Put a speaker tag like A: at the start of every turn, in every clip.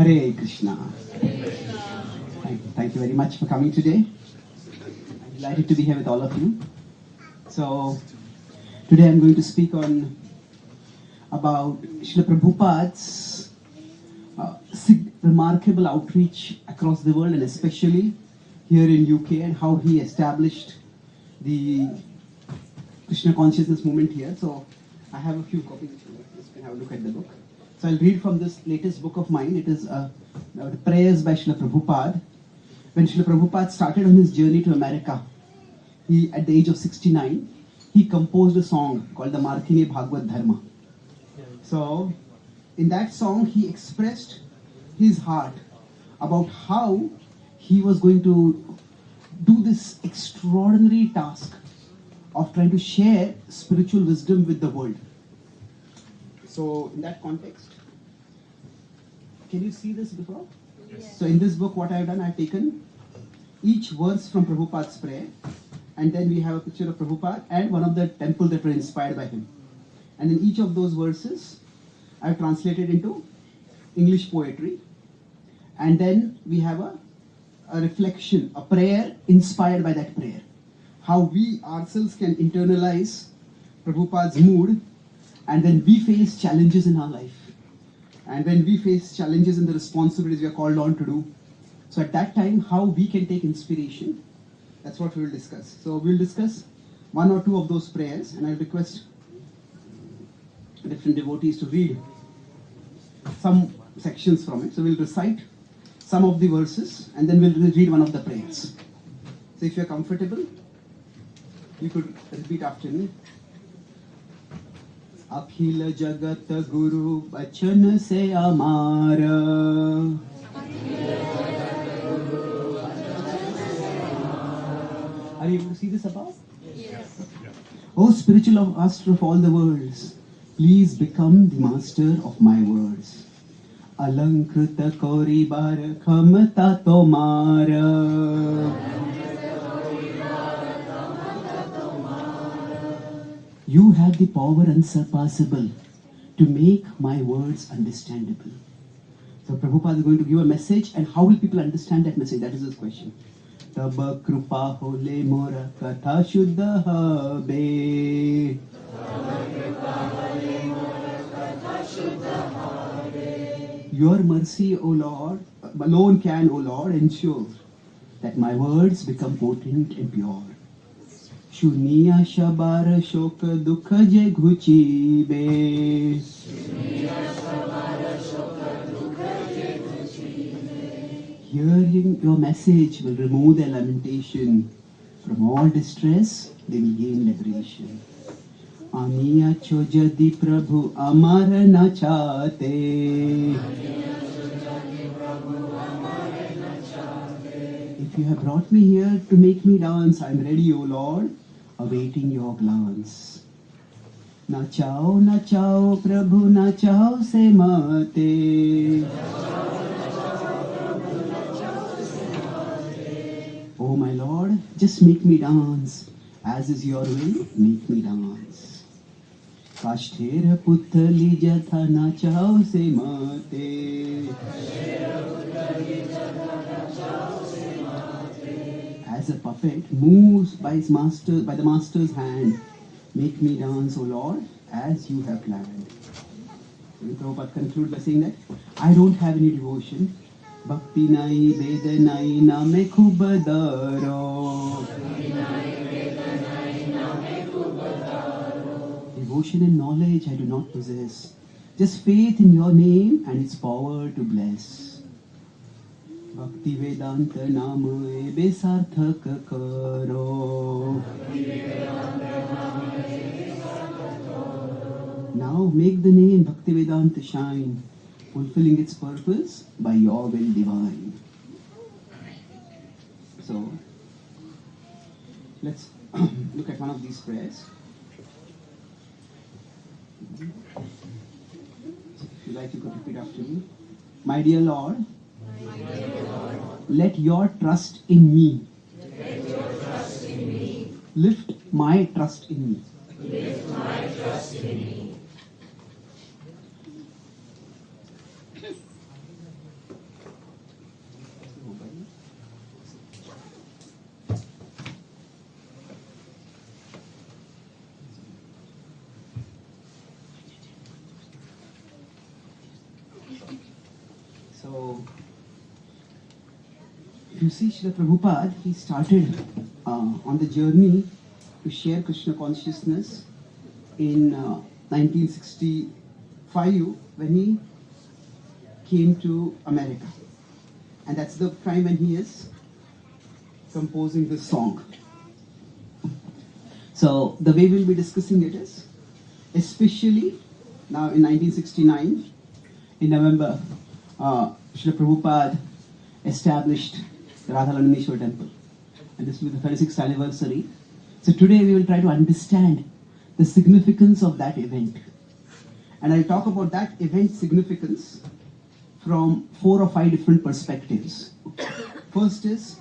A: Hare Krishna. Thank you very much for coming today. I'm delighted to be here with all of you. So, today I'm going to speak about Srila Prabhupada's remarkable outreach across the world and especially here in UK, and how he established the Krishna consciousness movement here. So, I have a few copies. You can have a look at the book. So I'll read from this latest book of mine. It is Prayers by Srila Prabhupada. When Srila Prabhupada started on his journey to America, at the age of 69, he composed a song called the Markine Bhagavad Dharma. So, in that song, he expressed his heart about how he was going to do this extraordinary task of trying to share spiritual wisdom with the world. So, in that context, can you see this before? Yes. So, in this book, what I have done, I have taken each verse from Prabhupada's prayer, and then we have a picture of Prabhupada and one of the temples that were inspired by him. And in each of those verses, I have translated into English poetry, and then we have a reflection, a prayer inspired by that prayer. How we ourselves can internalize Prabhupada's mood, and when we face challenges in our life, and when we face challenges in the responsibilities we are called on to do, so at that time, how we can take inspiration, that's what we will discuss. So we'll discuss one or two of those prayers, and I'll request different devotees to read some sections from it. So we'll recite some of the verses, and then we'll read one of the prayers. So if you're comfortable, you could repeat after me. अखिल जगत गुरु बचन से हमारा, Are you able to see this above? Yes. O spiritual master of all the worlds, please become the master of my words. Alankrita kori bar khamata tomara. You have the power unsurpassable to make my words understandable. So Prabhupada is going to give a message, and how will people understand that message? That is his question. Taba krupa hole mora katha shuddha habe. Your mercy, O Lord, alone can, O Lord, ensure that my words become potent and pure. Shuniya shabar shok dukha je ghuchibe. Hearing your message will remove their lamentation. From all distress, they will gain liberation. Amiya chojadi prabhu amar na chate. If you have brought me here to make me dance, I am ready, O Lord, awaiting your glance. Nachao, Prabhu, nachao se mate. Oh my Lord, just make me dance. As is your will, make me dance. Kashtera puttali jatha nachao se mate. As a puppet moves by the master's hand, make me dance, O Lord, as you have planned. And Prabhupada concludes by saying that I don't have any devotion. Bhakti nai, veda nai, name khub daro. Devotion and knowledge I do not possess. Just faith in your name and its power to bless. Bhakti Vedanta Nama Ebe Sarthak Karo. Now make the name Bhakti Vedanta shine, fulfilling its purpose by your will divine. So, let's look at one of these prayers. If you like, you could repeat after me. My dear Lord, let your trust in me. Lift my trust in me. So, if you see Srila Prabhupada, he started on the journey to share Krishna consciousness in 1965 when he came to America. And that's the time when he is composing this song. So the way we'll be discussing it is, especially now in 1969, in November, Srila Prabhupada established the Radhalandaneshwar temple. And this will be the 36th anniversary. So today we will try to understand the significance of that event. And I'll talk about that event significance from 4 or 5 different perspectives. First is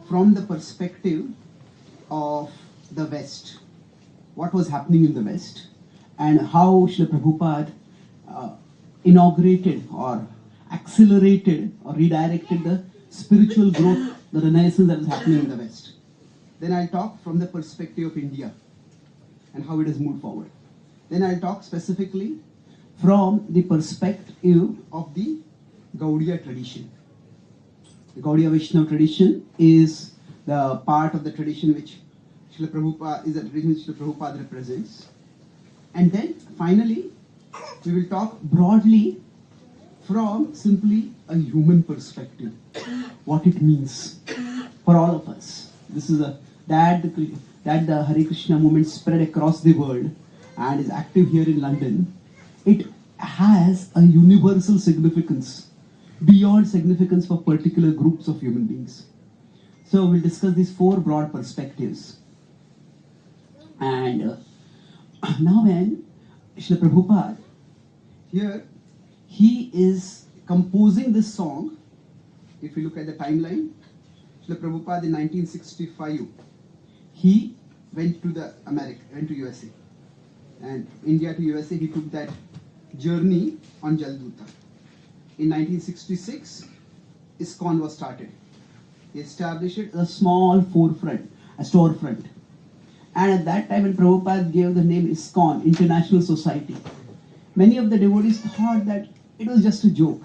A: from the perspective of the West. What was happening in the West and how Srila Prabhupada inaugurated or accelerated or redirected the spiritual growth, the renaissance that was happening in the West. Then I'll talk from the perspective of India and how it has moved forward. Then I'll talk specifically from the perspective of the Gaudiya tradition. The Gaudiya Vaishnava tradition is the part of the tradition which Srila Prabhupada is the tradition which Srila Prabhupada represents. And then finally, we will talk broadly from simply a human perspective, what it means for all of us. This is that the Hare Krishna movement spread across the world and is active here in London. It has a universal significance beyond significance for particular groups of human beings. So we'll discuss these 4 broad perspectives. And now when Srila Prabhupada, here he is composing this song. If you look at the timeline, Srila Prabhupada in 1965, he went to USA. And India to USA, he took that journey on Jalduta. In 1966, ISKCON was started. He established it as a small storefront. And at that time when Prabhupada gave the name ISKCON, International Society, many of the devotees thought that it was just a joke.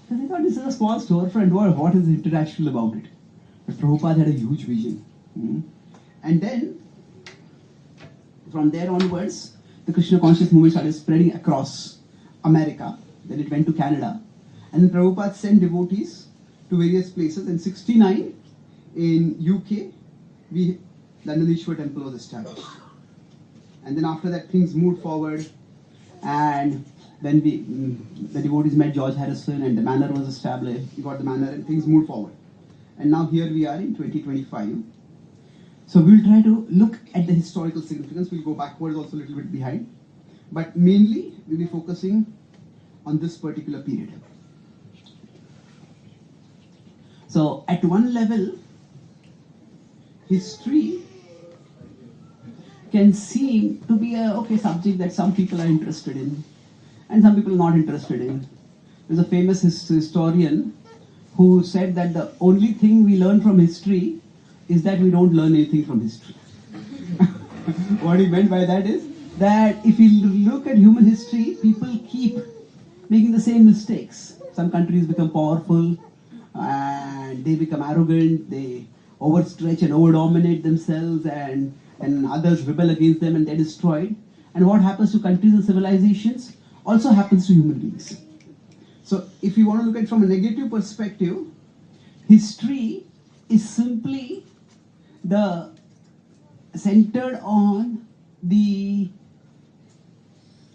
A: Because they thought this is a small storefront, what is international about it? But Prabhupada had a huge vision. And then, from there onwards, the Krishna conscious movement started spreading across America. Then it went to Canada. And then Prabhupada sent devotees to various places. In 1969, in UK, Landaneshwar temple was established. And then after that, things moved forward. And then the devotees met George Harrison and the manor was established. We got the manor and things moved forward. And now here we are in 2025. So we'll try to look at the historical significance. We'll go backwards also a little bit behind. But mainly, we'll be focusing on this particular period. So at one level, history can seem to be a subject that some people are interested in and some people are not interested in. There's a famous historian who said that the only thing we learn from history is that we don't learn anything from history. What he meant by that is that if you look at human history, people keep making the same mistakes. Some countries become powerful and they become arrogant, they overstretch and overdominate themselves, and others rebel against them and they're destroyed. And what happens to countries and civilizations also happens to human beings. So if you want to look at it from a negative perspective, history is simply centered on the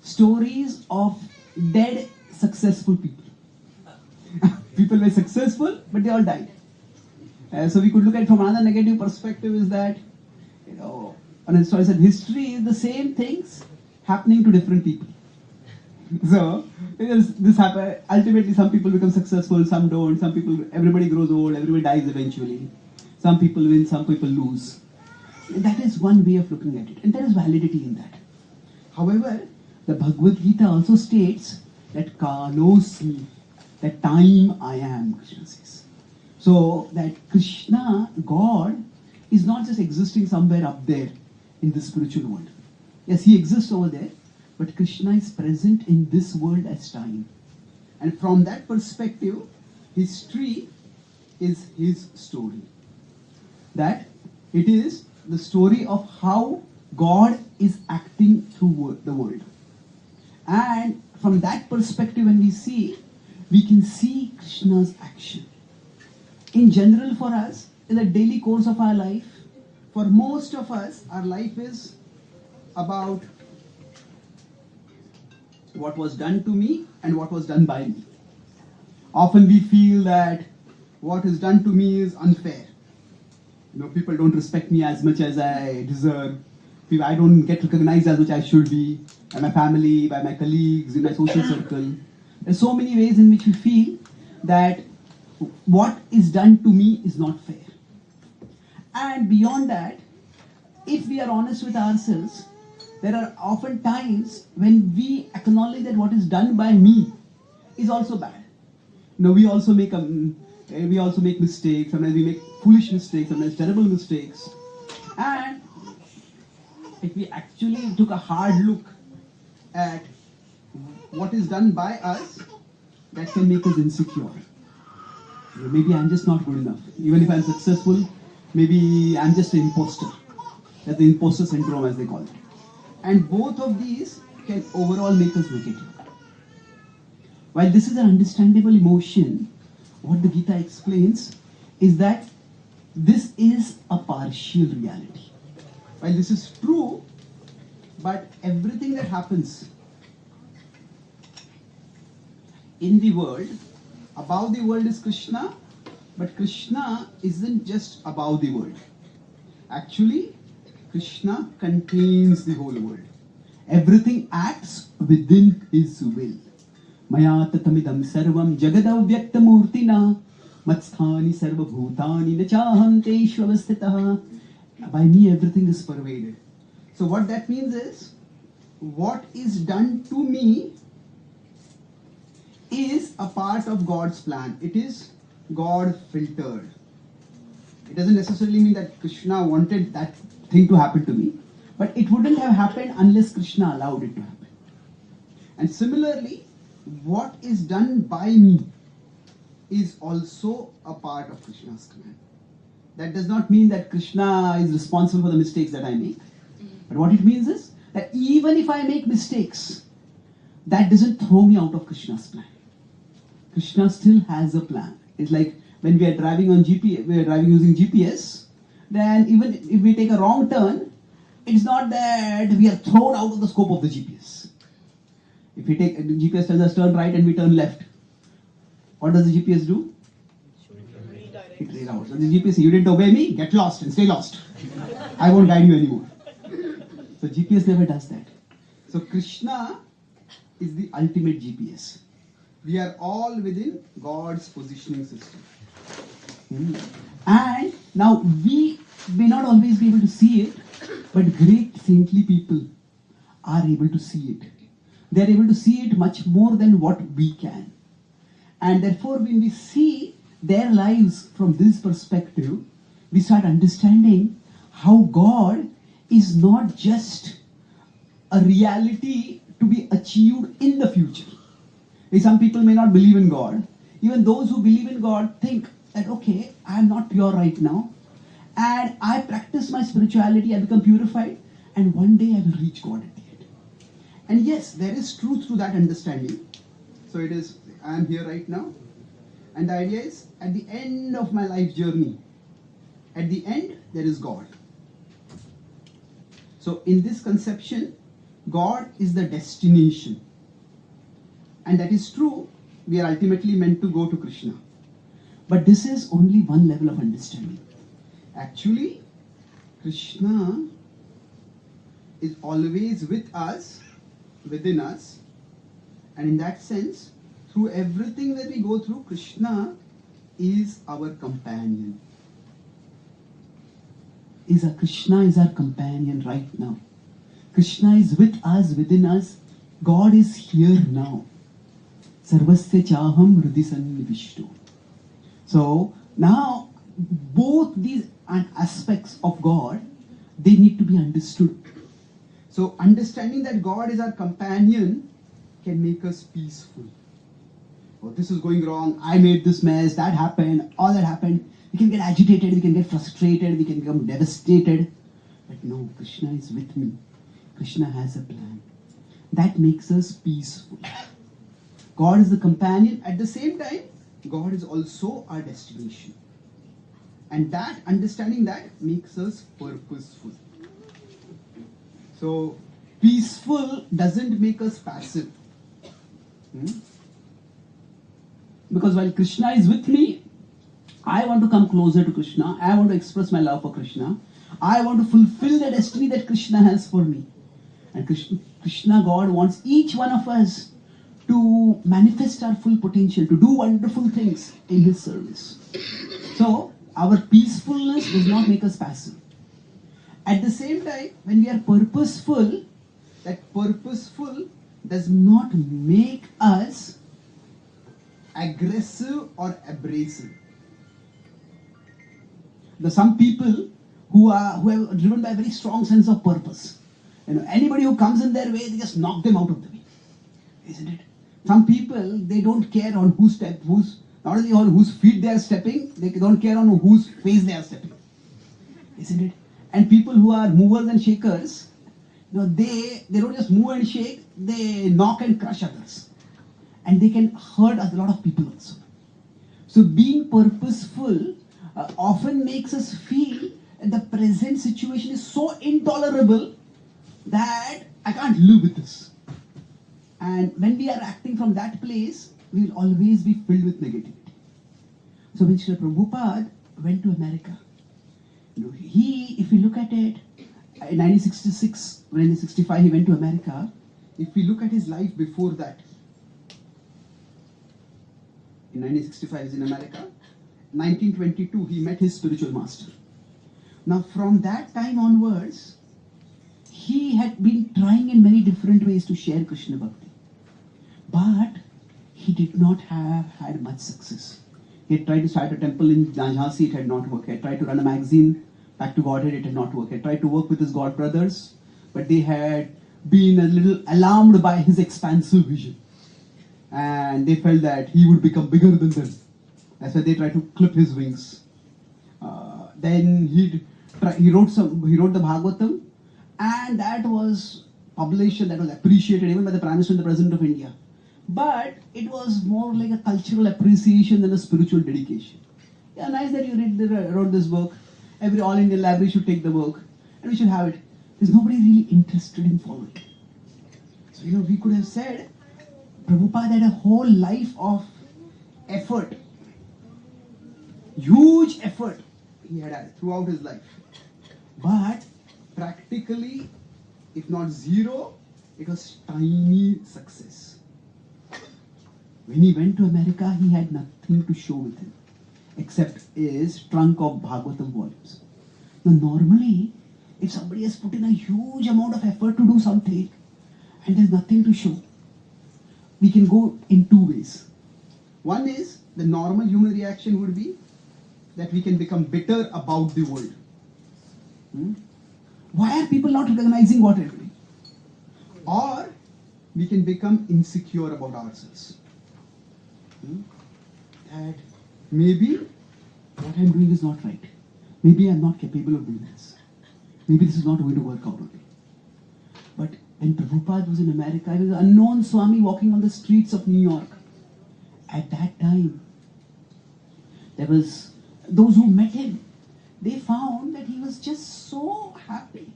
A: stories of dead successful people. People were successful, but they all died. So we could look at it from another negative perspective is that, an historian said history is the same things happening to different people. So this happen. Ultimately, some people become successful, some don't. Some people, everybody grows old, everybody dies eventually. Some people win, some people lose. And that is one way of looking at it, and there is validity in that. However, the Bhagavad Gita also states that Kalosmi, that time I am, Krishna says. So that Krishna, God, is not just existing somewhere up there in the spiritual world. Yes, he exists over there, but Krishna is present in this world as time. And from that perspective, history is his story. That it is the story of how God is acting through the world. And from that perspective, when we can see Krishna's action. In general, for us, in the daily course of our life, for most of us, our life is about what was done to me and what was done by me. Often we feel that what is done to me is unfair. People don't respect me as much as I deserve. I don't get recognized as much as I should be by my family, by my colleagues, in my social circle. There's so many ways in which we feel that what is done to me is not fair. And beyond that, if we are honest with ourselves, there are often times when we acknowledge that what is done by me is also bad. We also make mistakes. Sometimes we make foolish mistakes, sometimes terrible mistakes. And if we actually took a hard look at what is done by us, that can make us insecure. Maybe I'm just not good enough. Even if I'm successful, maybe I'm just an imposter. That's the imposter syndrome, as they call it. And both of these can overall make us negative. While this is an understandable emotion, what the Gita explains is that this is a partial reality. While this is true, but everything that happens in the world, above the world is Krishna, but Krishna isn't just above the world. Actually, Krishna contains the whole world. Everything acts within his will. Maya tatamidam sarvam jagadavyaktamurtina matsthani sarva bhutani nachaham teshvavastitaha. By me everything is pervaded. So what that means is, what is done to me is a part of God's plan. It is God filtered. It doesn't necessarily mean that Krishna wanted that thing to happen to me, but it wouldn't have happened unless Krishna allowed it to happen. And similarly, what is done by me is also a part of Krishna's command. That does not mean that Krishna is responsible for the mistakes that I make. But what it means is that even if I make mistakes, that doesn't throw me out of Krishna's plan. Krishna still has a plan. It's like when we are driving on GPS, we are driving using GPS, then even if we take a wrong turn, it's not that we are thrown out of the scope of the GPS. If we take, the GPS tells us turn right and we turn left, what does the GPS do? It reroutes. So the GPS says, you didn't obey me, get lost and stay lost. I won't guide you anymore. So GPS never does that. So Krishna is the ultimate GPS. We are all within God's positioning system. And now we may not always be able to see it, but great saintly people are able to see it. They are able to see it much more than what we can. And therefore, when we see their lives from this perspective, we start understanding how God is not just a reality to be achieved in the future. Some people may not believe in God. Even those who believe in God think that, okay, I am not pure right now, and I practice my spirituality, I become purified, and one day I will reach God at the end. And yes, there is truth to that understanding. So it is, I am here right now, and the idea is, at the end of my life journey, at the end, there is God. So in this conception, God is the destination. And that is true, we are ultimately meant to go to Krishna. But this is only one level of understanding. Actually, Krishna is always with us, within us. And in that sense, through everything that we go through, Krishna is our companion. Krishna is our companion right now. Krishna is with us, within us. God is here now. Sarvasya chaham hridi sannivishto. So now both these aspects of God, they need to be understood. So understanding that God is our companion can make us peaceful. oh, this is going wrong, I made this mess, that happened, all that happened. We can get agitated, we can get frustrated, we can become devastated. But no, Krishna is with me. Krishna has a plan. That makes us peaceful. God is the companion. At the same time, God is also our destination. And that, understanding that, makes us purposeful. So, peaceful doesn't make us passive. Because while Krishna is with me, I want to come closer to Krishna. I want to express my love for Krishna. I want to fulfill the destiny that Krishna has for me. And Krishna, God, wants each one of us to manifest our full potential, to do wonderful things in His service. So, our peacefulness does not make us passive. At the same time, when we are purposeful, that purposeful does not make us aggressive or abrasive. There are some people who are driven by a very strong sense of purpose. Anybody who comes in their way, they just knock them out of the way. Isn't it? Some people, they don't care on not only on whose feet they are stepping, they don't care on whose face they are stepping. Isn't it? And people who are movers and shakers, they don't just move and shake, they knock and crush others. And they can hurt a lot of people also. So being purposeful often makes us feel that the present situation is so intolerable that I can't live with this. And when we are acting from that place, we will always be filled with negativity. So when Srila Prabhupada went to America, if you look at it, in 1966, 1965 he went to America. If we look at his life before that, in 1965 he's in America. 1922 he met his spiritual master. Now from that time onwards, he had been trying in many different ways to share Krishna Bhakti. But he did not have had much success. He had tried to start a temple in Jhansi, it had not worked. He had tried to run a magazine, Back to Godhead, it had not worked. He had tried to work with his God brothers, but they had been a little alarmed by his expansive vision. And they felt that he would become bigger than them. That's why they tried to clip his wings. Then he wrote the Bhagavatam, and that was published and that was appreciated even by the Prime Minister and the President of India. But it was more like a cultural appreciation than a spiritual dedication. Yeah, nice that you wrote this book. Every All Indian library should take the book, and we should have it. There's nobody really interested in following. So, we could have said, Prabhupada had a whole life of effort. Huge effort he had throughout his life. But practically, if not zero, it was tiny success. When he went to America, he had nothing to show with him except his trunk of Bhagavatam volumes. Now normally, if somebody has put in a huge amount of effort to do something and there's nothing to show, we can go in two ways. One is, the normal human reaction would be that we can become bitter about the world. Why are people not recognizing what I'm doing? Or we can become insecure about ourselves. That maybe what I'm doing is not right. Maybe I'm not capable of doing this. Maybe this is not going to work out okay. But when Prabhupada was in America, he was an unknown Swami walking on the streets of New York. At that time, there was those who met him. They found that he was just so happy,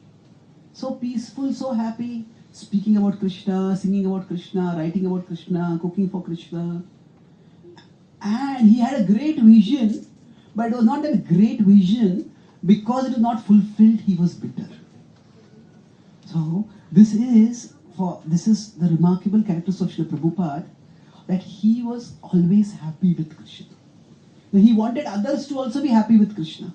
A: so peaceful, so happy, speaking about Krishna, singing about Krishna, writing about Krishna, cooking for Krishna. And he had a great vision, but it was not a great vision because it was not fulfilled, he was bitter. So, this is the remarkable characteristic of Srila Prabhupada, that he was always happy with Krishna. Now, he wanted others to also be happy with Krishna.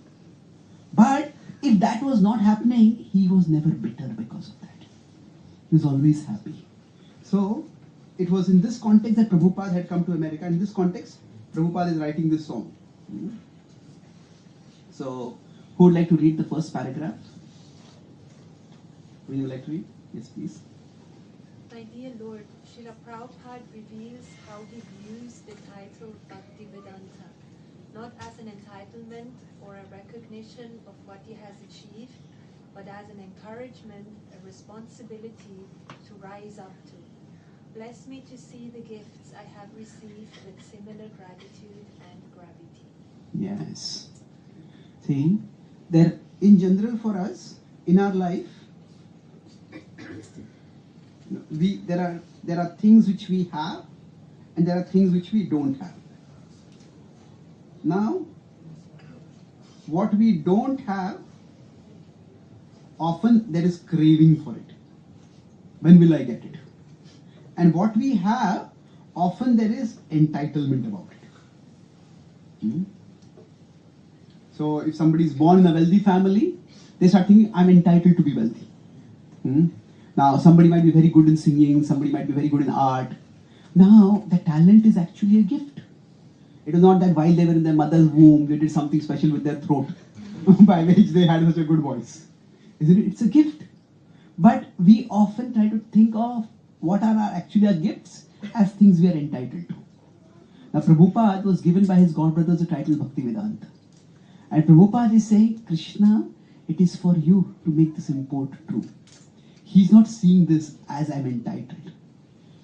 A: But if that was not happening, he was never bitter because of that. He was always happy. So, it was in this context that Prabhupada had come to America. In this context, Prabhupada is writing this song. So, who would like to read the first paragraph? Would you like to read? Yes, please.
B: My dear Lord, Srila Prabhupada reveals how he views the not as an entitlement or a recognition of what he has achieved, but as an encouragement, a responsibility to rise up to. Bless me to see the gifts I have received with similar gratitude and gravity.
A: Yes. See, there in general for us in our life, there are things which we have and there are things which we don't have. Now, what we don't have, often there is craving for it. When will I get it? And what we have, often there is entitlement about it. So if somebody is born in a wealthy family, they start thinking, I'm entitled to be wealthy. Now somebody might be very good in singing, somebody might be very good in art. Now the talent is actually a gift. It is not that while they were in their mother's womb, they did something special with their throat by which they had such a good voice. Isn't it? It's a gift. But we often try to think of what are actually our gifts as things we are entitled to. Now Prabhupada was given by his godbrothers the title Bhakti Vedanta. And Prabhupada is saying, Krishna, it is for you to make this import true. He's not seeing this as I'm entitled.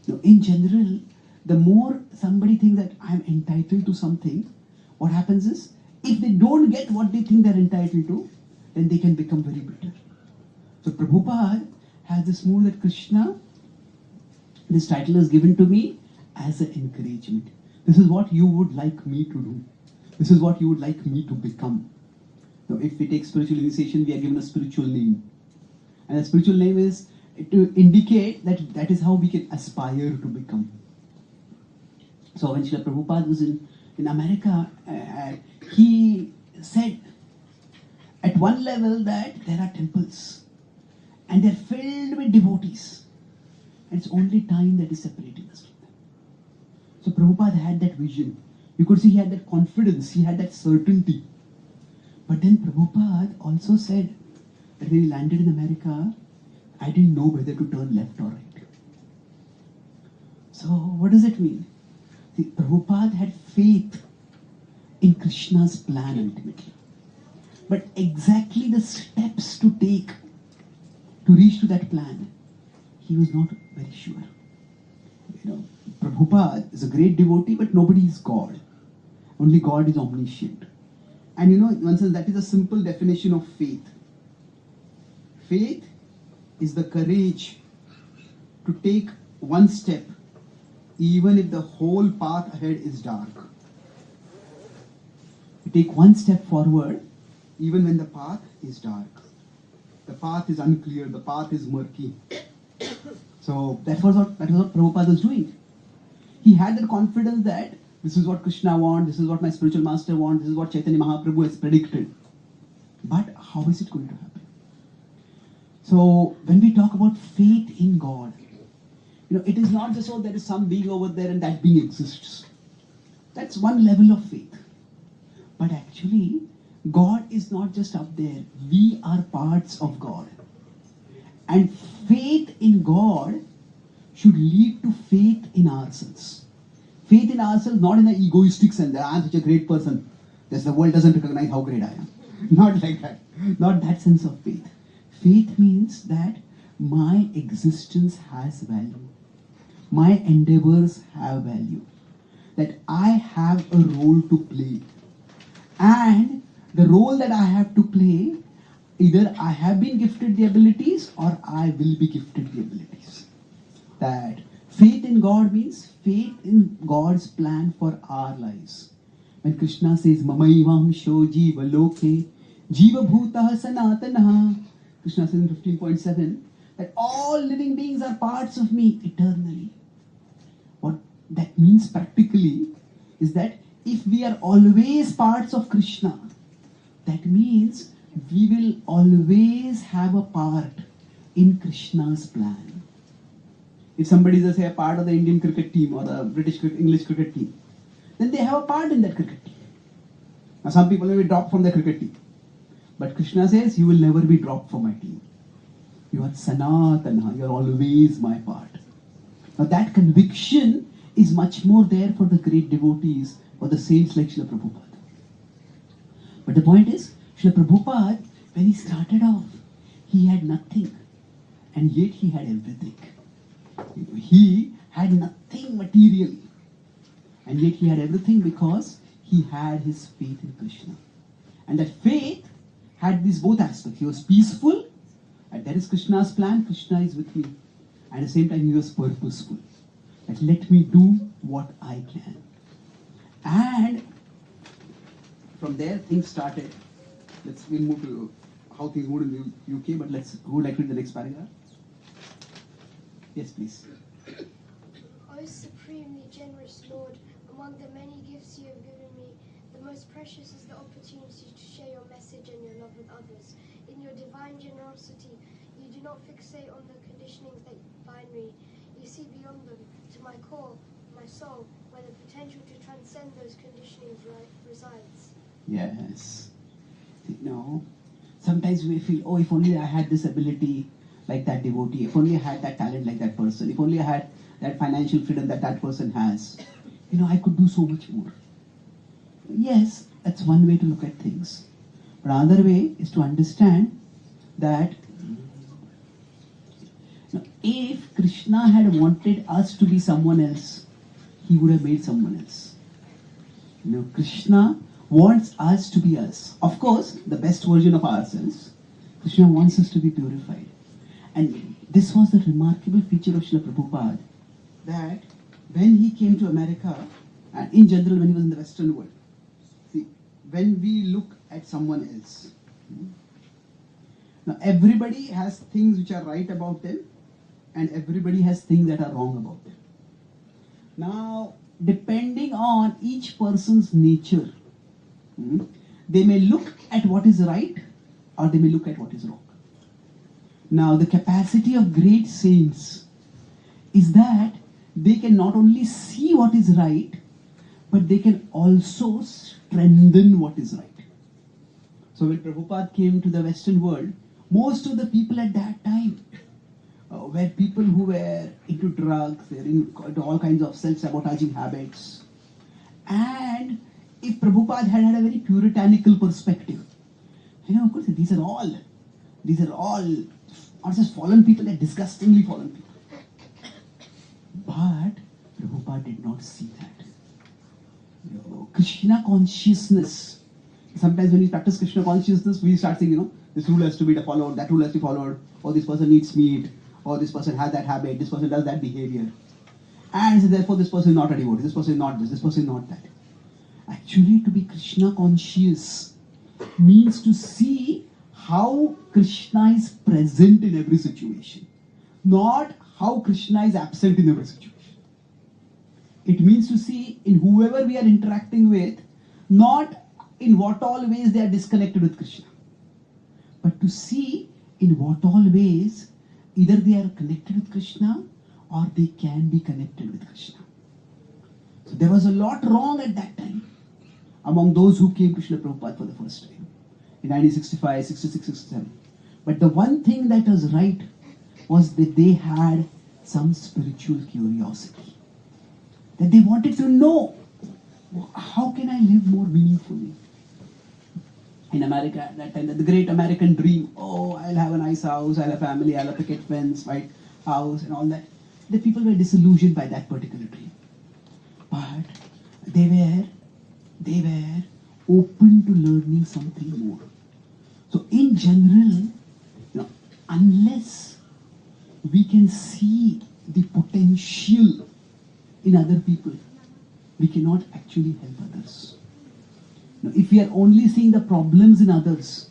A: Now, in general, the more somebody thinks that I'm entitled to something, what happens is, if they don't get what they think they're entitled to, then they can become very bitter. So Prabhupada has this mood that Krishna, this title is given to me as an encouragement. This is what you would like me to do. This is what you would like me to become. Now, if we take spiritual initiation, we are given a spiritual name. And a spiritual name is to indicate that that is how we can aspire to become. So when Srila Prabhupada was in America, he said at one level that there are temples and they're filled with devotees. And it's only time that is separating us from them. So Prabhupada had that vision. You could see he had that confidence, he had that certainty. But then Prabhupada also said that when he landed in America, I didn't know whether to turn left or right. So what does it mean? See, Prabhupada had faith in Krishna's plan ultimately. But exactly the steps to take to reach to that plan, he was not very sure. Prabhupada is a great devotee, but nobody is God. Only God is omniscient. And in one sense, that is a simple definition of faith. Faith is the courage to take one step, even if the whole path ahead is dark. You take one step forward, even when the path is dark. The path is unclear, the path is murky. So that was what Prabhupada was doing. He had the confidence that this is what Krishna wants, this is what my spiritual master wants, this is what Chaitanya Mahaprabhu has predicted. But how is it going to happen? So when we talk about faith in God, it is not just, there is some being over there and that being exists. That's one level of faith. But actually, God is not just up there. We are parts of God. And faith in God should lead to faith in ourselves. Faith in ourselves, not in an egoistic sense that I am such a great person. The world doesn't recognize how great I am. Not like that. Not that sense of faith. Faith means that my existence has value. My endeavors have value. That I have a role to play. And the role that I have to play, either I have been gifted the abilities or I will be gifted the abilities. That faith in God means faith in God's plan for our lives. When Krishna says, Mamaivam sho jiva loke, jiva bhutah sanatanaha, Krishna says in 15.7, that all living beings are parts of me eternally. What that means practically is that if we are always parts of Krishna, that means we will always have a part in Krishna's plan. If somebody is, say, a part of the Indian cricket team or the English cricket team, then they have a part in that cricket team. Now some people may be dropped from the cricket team. But Krishna says, you will never be dropped from my team. You are Sanatana, you are always my part. Now that conviction is much more there for the great devotees or the saints like Srila Prabhupada. But the point is, Srila Prabhupada, when he started off, he had nothing. And yet he had everything. He had nothing materially. And yet he had everything because he had his faith in Krishna. And that faith had these both aspects. He was peaceful, and there is Krishna's plan, Krishna is with me. And at the same time he was purposeful. That let me do what I can. And from there things started. We'll move to how things moved in the UK, but let's go like to the next paragraph. Yes, please.
C: O supremely generous Lord, among the many gifts you have given me, the most precious is the opportunity to share your message and your love with others. In your divine generosity, you do not fixate on the conditionings that bind me. You see beyond them, to my core, my soul, where the potential to transcend those conditionings resides.
A: Yes. Sometimes we feel, oh, if only I had this ability like that devotee, if only I had that talent like that person, if only I had that financial freedom that that person has, I could do so much more. Yes, that's one way to look at things. But another way is to understand that if Krishna had wanted us to be someone else, he would have made someone else. Krishna wants us to be us. Of course, the best version of ourselves. Krishna wants us to be purified. And this was the remarkable feature of Srila Prabhupada, that when he came to America, and in general when he was in the Western world, see, when we look at someone else, now everybody has things which are right about them, and everybody has things that are wrong about them. Now, depending on each person's nature, they may look at what is right, or they may look at what is wrong. Now, the capacity of great saints is that they can not only see what is right, but they can also strengthen what is right. So when Prabhupada came to the Western world, most of the people at that time were people who were into drugs, they were into all kinds of self-sabotaging habits. And if Prabhupada had a very puritanical perspective, of course, these are all not just fallen people, they're disgustingly fallen people. But Prabhupada did not see that. Krishna consciousness. Sometimes when we practice Krishna consciousness, we start saying, this rule has to be followed, that rule has to be followed, or this person eats meat, or this person has that habit, this person does that behavior. And so therefore this person is not a devotee, this person is not this person is not that. Actually, to be Krishna conscious means to see how Krishna is present in every situation, not how Krishna is absent in every situation. It means to see in whoever we are interacting with, not in what all ways they are disconnected with Krishna, but to see in what all ways either they are connected with Krishna or they can be connected with Krishna. So there was a lot wrong at that time among those who came to Srila Prabhupada for the first time in 1965, 66, 67. But the one thing that was right was that they had some spiritual curiosity. That they wanted to know, how can I live more meaningfully? In America at that time, the great American dream, I'll have a nice house, I'll have a family, I'll have a picket fence, white house and all that. The people were disillusioned by that particular dream. But they were open to learning something more. So in general, unless we can see the potential in other people, we cannot actually help others. If we are only seeing the problems in others,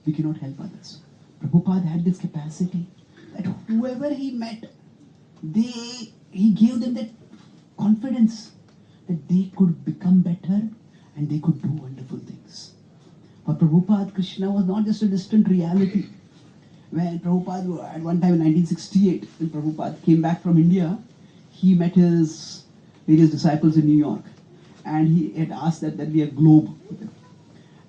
A: we cannot help others. Prabhupada had this capacity that whoever he met, he gave them that confidence that they could become better and they could do wonderful things. For Prabhupada, Krishna was not just a distant reality. When Prabhupada, at one time in 1968, when Prabhupada came back from India, he met his various disciples in New York. And he had asked that there be a globe.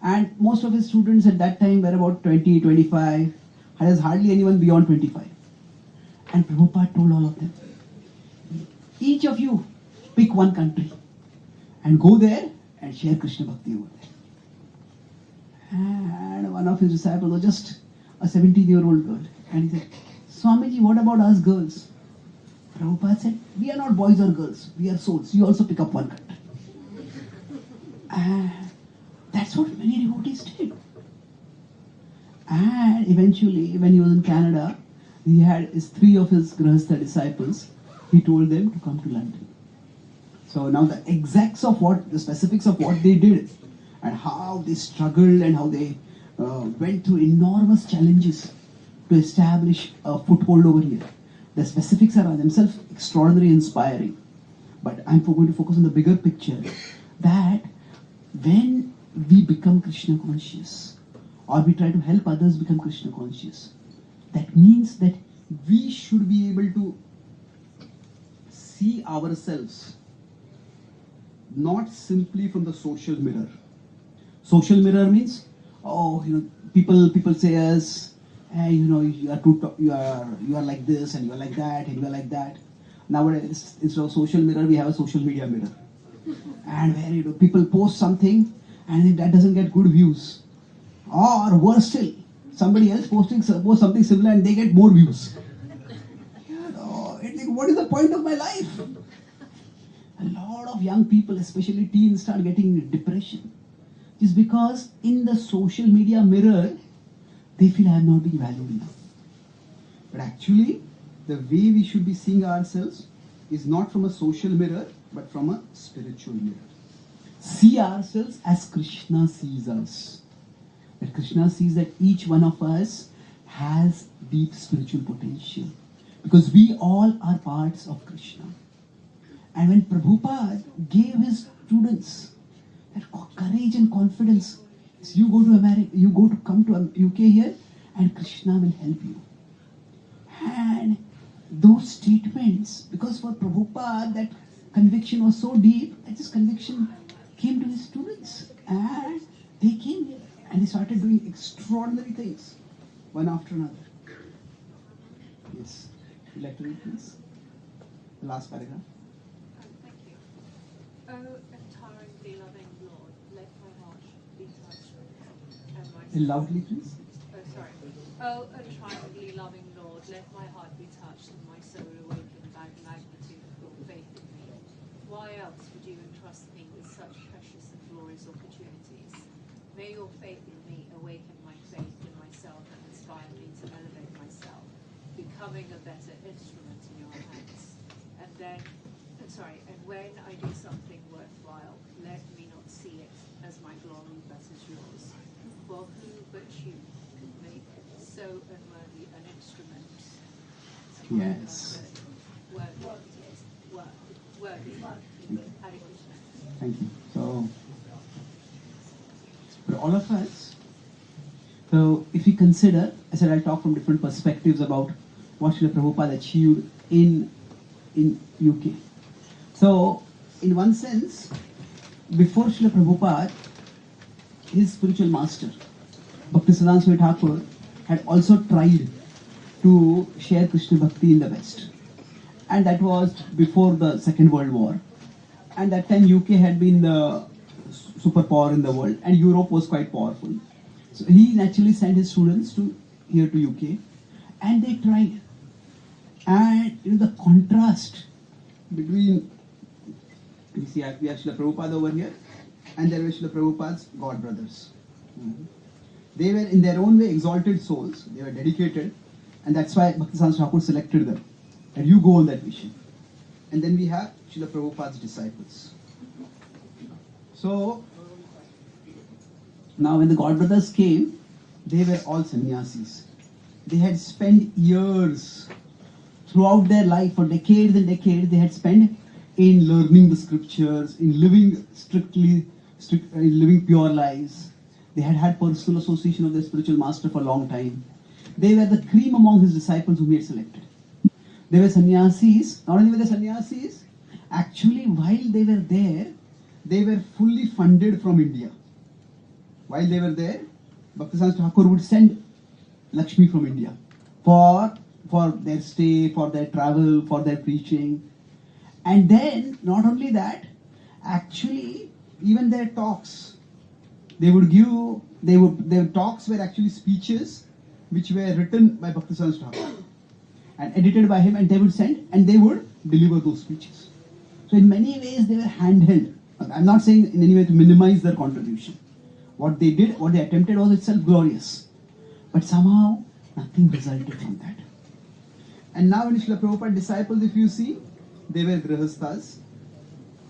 A: And most of his students at that time were about 20, 25. There was hardly anyone beyond 25. And Prabhupada told all of them, each of you pick one country and go there and share Krishna Bhakti over there. And one of his disciples was just a 17-year-old girl. And he said, Swamiji, what about us girls? Prabhupada said, we are not boys or girls, we are souls. You also pick up one cut. And that's what many devotees did. And eventually, when he was in Canada, he had three of his Grahastha disciples. He told them to come to London. So now the specifics of what they did and how they struggled and how they went through enormous challenges to establish a foothold over here. The specifics are themselves extraordinarily inspiring. But I'm going to focus on the bigger picture that when we become Krishna conscious or we try to help others become Krishna conscious, that means that we should be able to see ourselves not simply from the social mirror. Social mirror means, people say us, hey, you are like this and you are like that and you are like that. Nowadays, instead of social mirror, we have a social media mirror. And where people post something and that doesn't get good views. Or worse still, somebody else post something similar and they get more views. What is the point of my life? A lot of young people, especially teens, start getting depression. Just because in the social media mirror, they feel I am not being valued enough. But actually, the way we should be seeing ourselves is not from a social mirror, but from a spiritual mirror. See ourselves as Krishna sees us. That Krishna sees that each one of us has deep spiritual potential. Because we all are parts of Krishna. And when Prabhupada gave his students that courage and confidence, so you go to America, come to UK here, and Krishna will help you. And those statements, because for Prabhupada that conviction was so deep, that this conviction came to his students. And they came here and they started doing extraordinary things, one after another. Yes. Would you like to read, please? The last paragraph.
B: Thank you. Oh, entirely loving Lord, let my heart be touched and my soul.
A: Loudly, please.
B: Oh, sorry. Oh, entirely loving Lord, let my heart be touched and my soul awakened by the magnitude of your faith in me. Why else would you entrust me with such precious and glorious opportunities? May your faith in me awaken my faith in myself and inspire me to elevate myself, becoming a better instrument in your hands. And when I do something worthwhile, let me not see it as my glory but as yours. For who but you could make so unworthy an instrument?
A: Yes.
B: Worthy. Hare Krishna.
A: Thank you. So, for all of us, so if you consider, I said I'll talk from different perspectives about what Srila Prabhupada achieved in UK. So, in one sense, before Srila Prabhupada, his spiritual master, Bhakti Swami Thakur, had also tried to share Krishna Bhakti in the West. And that was before the Second World War. And that time UK had been the superpower in the world and Europe was quite powerful. So he naturally sent his students here to UK and they tried. And the contrast between, we have Srila Prabhupada over here and there were Srila Prabhupada's God brothers. They were in their own way exalted souls, they were dedicated, and that's why Bhakti Thakur selected them. And you go on that mission. And then we have Srila Prabhupada's disciples. So, now when the God brothers came, they were all sannyasis. They had spent years, throughout their life, for decades and decades, they had spent in learning the scriptures, in living living pure lives. They had had personal association of their spiritual master for a long time. They were the cream among his disciples whom he had selected. They were sannyasis. Not only were they sannyasis, actually while they were there, they were fully funded from India. While they were there, Bhakti Thakur would send Lakshmi from India for their stay, for their travel, for their preaching. And then, not only that, actually, even their talks, their talks were actually speeches which were written by Bhakti Thakur and edited by him, and they would send and they would deliver those speeches. So in many ways they were handheld. I'm not saying in any way to minimize their contribution. What they did, what they attempted was itself glorious. But somehow nothing resulted from that. And now in Srila Prabhupada disciples, if you see, they were grahasthas,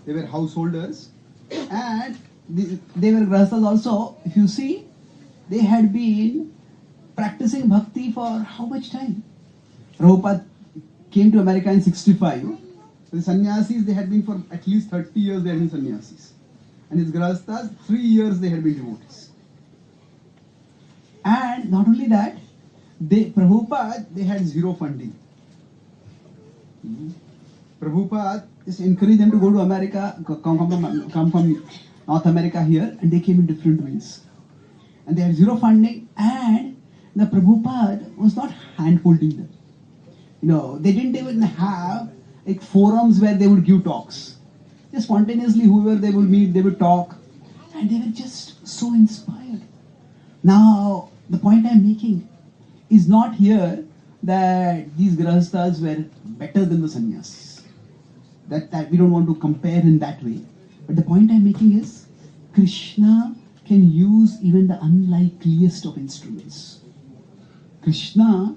A: they were householders, and they were grahasthas also. If you see, they had been practicing bhakti for how much time? Prabhupada came to America in 65. The sannyasis, they had been for at least 30 years, they had been sannyasis. And his grahasthas, 3 years they had been devotees. And not only that, Prabhupada, they had zero funding. Prabhupada just encouraged them to go to America, come from North America here, and they came in different ways. And they had zero funding, and the Prabhupada was not hand-holding them. They didn't even have like forums where they would give talks. Just spontaneously, whoever they would meet, they would talk, and they were just so inspired. Now, the point I'm making is not here that these grahasthas were better than the sannyasis. That we don't want to compare in that way. But the point I'm making is, Krishna can use even the unlikeliest of instruments. Krishna,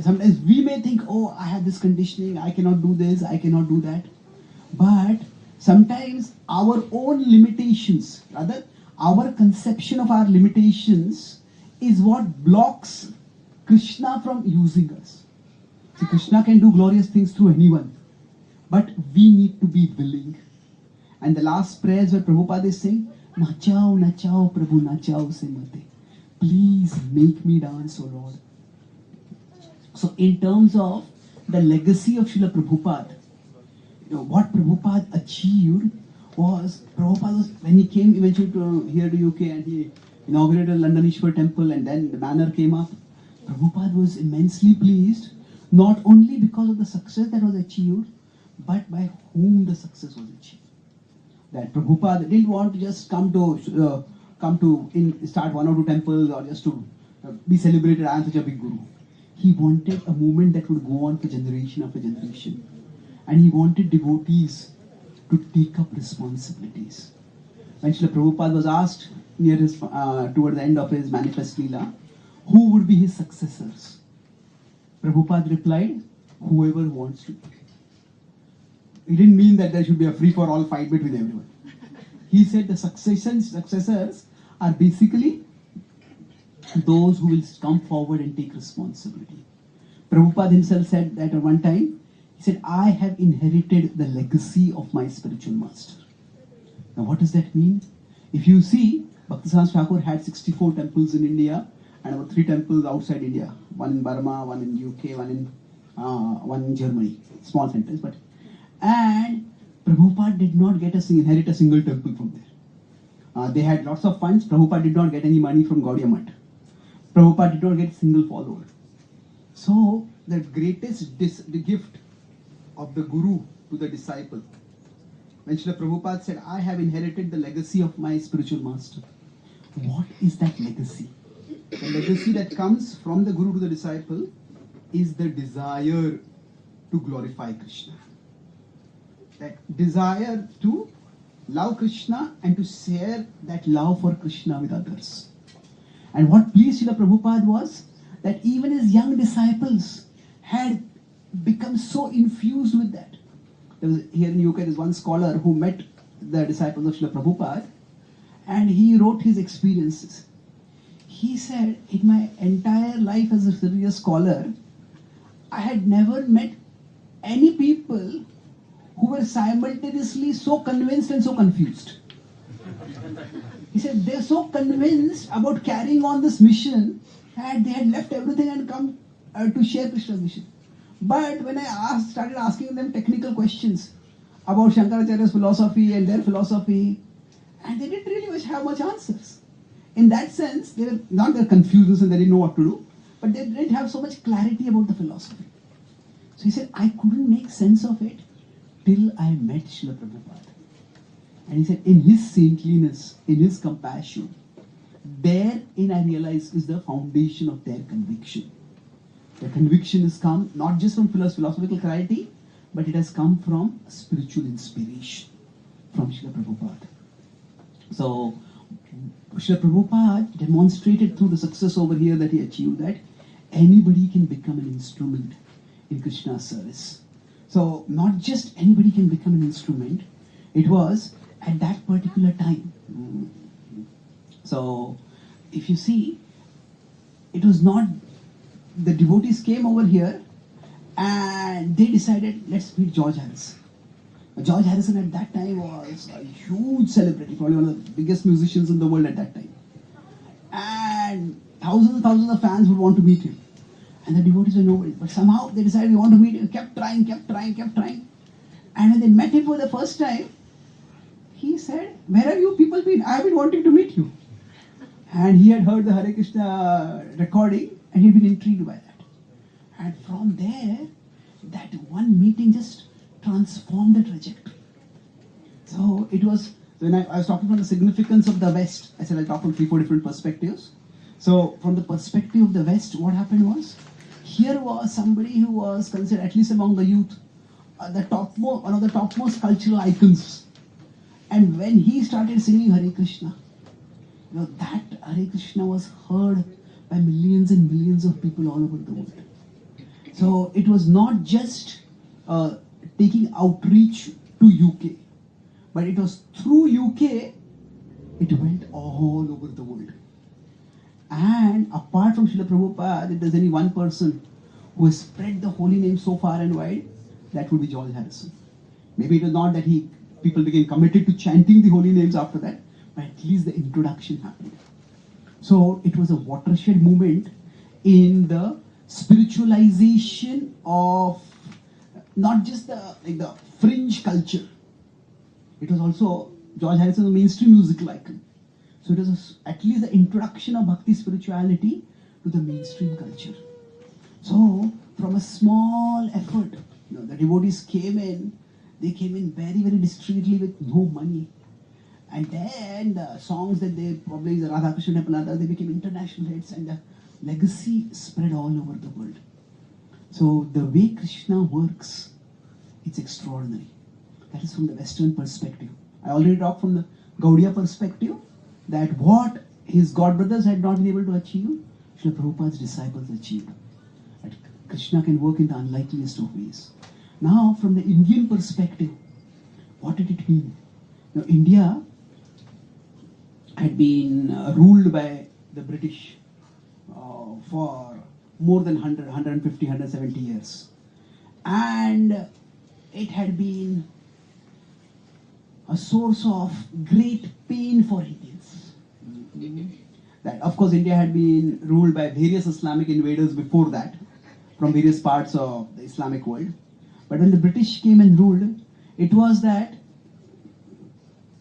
A: sometimes we may think, oh, I have this conditioning, I cannot do this, I cannot do that. But sometimes our own limitations, rather our conception of our limitations is what blocks Krishna from using us. See, Krishna can do glorious things through anyone, but we need to be willing. And the last prayers where Prabhupada is saying, Nachao, nachao, Prabhu, nachao se mate. Please make me dance, O Lord. So in terms of the legacy of Srila Prabhupada, what Prabhupada achieved was, when he came eventually to here to UK and he inaugurated London Ishwar temple and then the banner came up, Prabhupada was immensely pleased, not only because of the success that was achieved, but by whom the success was achieved. That Prabhupada didn't want to just come to start one or two temples or just to be celebrated as such a big guru. He wanted a movement that would go on for generation after generation. And he wanted devotees to take up responsibilities. When Srila Prabhupada was asked toward the end of his manifest Leela, who would be his successors? Prabhupada replied, whoever wants to. He didn't mean that there should be a free-for-all fight between everyone. He said the successors are basically those who will come forward and take responsibility. Prabhupada himself said that at one time, he said, I have inherited the legacy of my spiritual master. Now what does that mean? If you see, Bhakti Thakur had 64 temples in India and about 3 temples outside India. One in Burma, one in UK, one in Germany. Small centers, but... And Prabhupada did not inherit a single temple from there. They had lots of funds. Prabhupada did not get any money from Gaudiya Math. Prabhupada did not get a single follower. So, the greatest the gift of the Guru to the disciple. When Srila Prabhupada said, I have inherited the legacy of my spiritual master. What is that legacy? The legacy that comes from the Guru to the disciple is the desire to glorify Krishna. That desire to love Krishna and to share that love for Krishna with others. And what pleased Srila Prabhupada was that even his young disciples had become so infused with that. Here in UK, there is one scholar who met the disciples of Srila Prabhupada and he wrote his experiences. He said, in my entire life as a serious scholar, I had never met any people who were simultaneously so convinced and so confused. He said they're so convinced about carrying on this mission that they had left everything and come to share Krishna's mission. But when I started asking them technical questions about Shankaracharya's philosophy and their philosophy, and they didn't really have much answers. In that sense, they were not their confused and they didn't know what to do, but they didn't have so much clarity about the philosophy. So he said, I couldn't make sense of it till I met Srila Prabhupada. And he said, in his saintliness, in his compassion, therein I realized is the foundation of their conviction. The conviction has come not just from philosophical clarity, but it has come from spiritual inspiration from Srila Prabhupada. So, Srila Prabhupada demonstrated through the success over here that he achieved that anybody can become an instrument in Krishna's service. So, not just anybody can become an instrument, it was at that particular time. So, if you see, it was not, the devotees came over here and they decided, let's meet George Harrison. George Harrison at that time was a huge celebrity, probably one of the biggest musicians in the world at that time. And thousands and thousands of fans would want to meet him. And the devotees were nobody. But somehow they decided we want to meet him, kept trying. And when they met him for the first time, he said, where have you people been? I have been wanting to meet you. And he had heard the Hare Krishna recording and he'd been intrigued by that. And from there, that one meeting just transformed the trajectory. So it was, when I was talking about the significance of the West, I said I'll talk from 3-4 different perspectives. So from the perspective of the West, what happened was, here was somebody who was considered, at least among the youth, one of the topmost cultural icons. And when he started singing Hare Krishna, that Hare Krishna was heard by millions and millions of people all over the world. So it was not just taking outreach to UK, but it was through UK, it went all over the world. And apart from Srila Prabhupada, if there's any one person who has spread the holy name so far and wide, that would be George Harrison. Maybe it was not that people became committed to chanting the holy names after that, but at least the introduction happened. So it was a watershed moment in the spiritualization of not just the fringe culture. It was also George Harrison's mainstream musical icon. So it was at least the introduction of Bhakti spirituality to the mainstream culture. So from a small effort, the devotees came in. They came in very, very discreetly with no money. And then the songs that they probably, the Radha Krishna Temple and others, they became international hits and the legacy spread all over the world. So the way Krishna works, it's extraordinary. That is from the Western perspective. I already talked from the Gaudiya perspective that what his godbrothers had not been able to achieve, Srila Prabhupada's disciples achieved. That Krishna can work in the unlikeliest of ways. Now, from the Indian perspective, what did it mean? India had been ruled by the British for more than 100, 150, 170 years. And it had been a source of great pain for Indians. That, of course, India had been ruled by various Islamic invaders before that, from various parts of the Islamic world. But when the British came and ruled, it was that,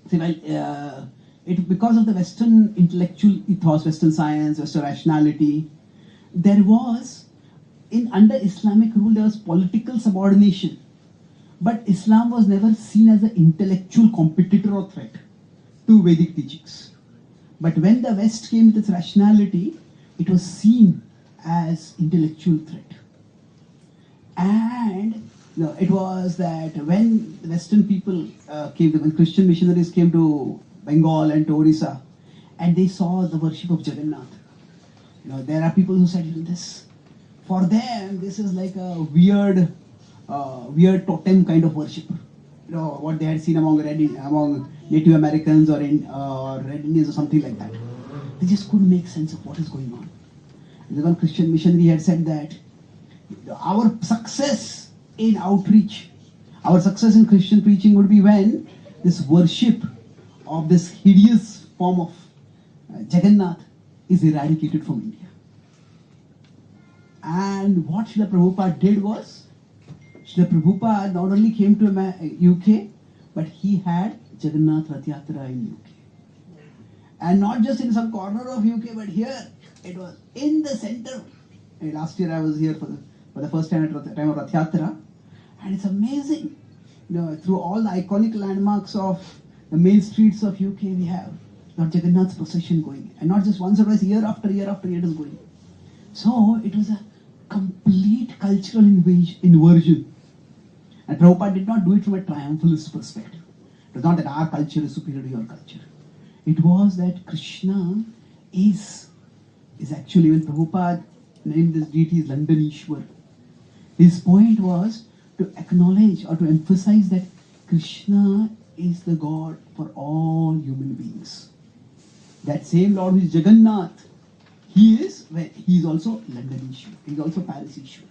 A: because of the Western intellectual ethos, Western science, Western rationality, there was, under Islamic rule, there was political subordination. But Islam was never seen as an intellectual competitor or threat to Vedic teachings. But when the West came with its rationality, it was seen as intellectual threat. And it was that when the Western people when Christian missionaries came to Bengal and to Orissa, and they saw the worship of Jagannath, there are people who said, this, for them, this is like a weird totem kind of worship. What they had seen among Native Americans or Red Indians or something like that. They just couldn't make sense of what is going on. And one Christian missionary had said that our success in outreach, our success in Christian preaching would be when this worship of this hideous form of Jagannath is eradicated from India. And what Srila Prabhupada did was, Srila Prabhupada not only came to UK, but he had Jagannath Rath Yatra in UK. And not just in some corner of UK, but here, it was in the center. And last year I was here for the first time at the time of Rath Yatra. And it's amazing. Through all the iconic landmarks of the main streets of UK, we have Lord Jagannath's procession going. And not just once or twice, year after year after year it is going. So it was a complete cultural inversion. And Prabhupada did not do it from a triumphalist perspective. It was not that our culture is superior to your culture. It was that Krishna is actually, when Prabhupada named this deity as London Ishwar, his point was to acknowledge or to emphasize that Krishna is the God for all human beings. That same Lord who is Jagannath, he is also London Ishwar. He is also Paris Ishwar.